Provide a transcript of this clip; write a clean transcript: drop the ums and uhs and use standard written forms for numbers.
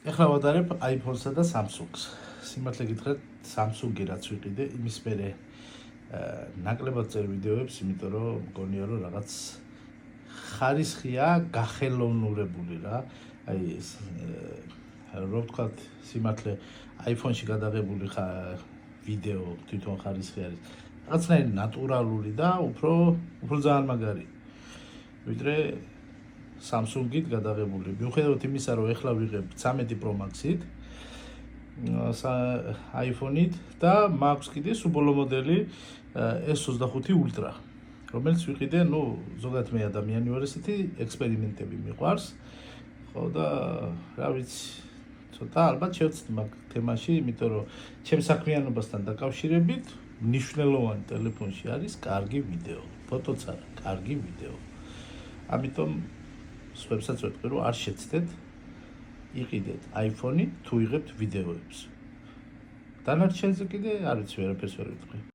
ეხლა ვადარებ iPhone-სა და Samsung-ს. Სიმართლე გითხრათ, Samsung-ი რაც ვიყიდე, იმის მერე ნაკლებად წერ ვიდეოებს, იმიტომ რომ მგონია რომ რაღაც ხარისხია გახელოვნურებული რა. აი ეს რო ვთქვათ, სიმართლე iPhone-ში გადაღებული ვიდეო თვითონ ხარისხი არის. რაღაცნაირი ნატურალური და უფრო ძალიან მაგარი. ვიდრე Samsung-ით გადაღებული. მიუხედავად იმისა, რომ ეხლა ვიღებ 13 Pro Max-ით, iPhone-ით და მაქვს კიდე სუბოლო მოდელი S25 Ultra, რომელიც ვიყიდე, ზოგადად მე ადამიანი ვარ ესეთი ექსპერიმენტები მიყვარს. ხო და რა ვიცი, ცოტა ალბათ შევცდი მაგ თემაში, იმიტომ რომ ჩემს საქმიანობასთან დაკავშირებით მნიშვნელოვანი ტელეფონში არის კარგი ვიდეო, ფოტოც არა, კარგი ვიდეო. ამიტომ სხვებსაც ვეთქვი, რომ არ შეცდეთ, იყიდეთ iPhone-ი თუ იღებთ ვიდეოებს. დანარჩენზე კიდე არ ვიცი, ვერაფერს ვერ ვიტყვი.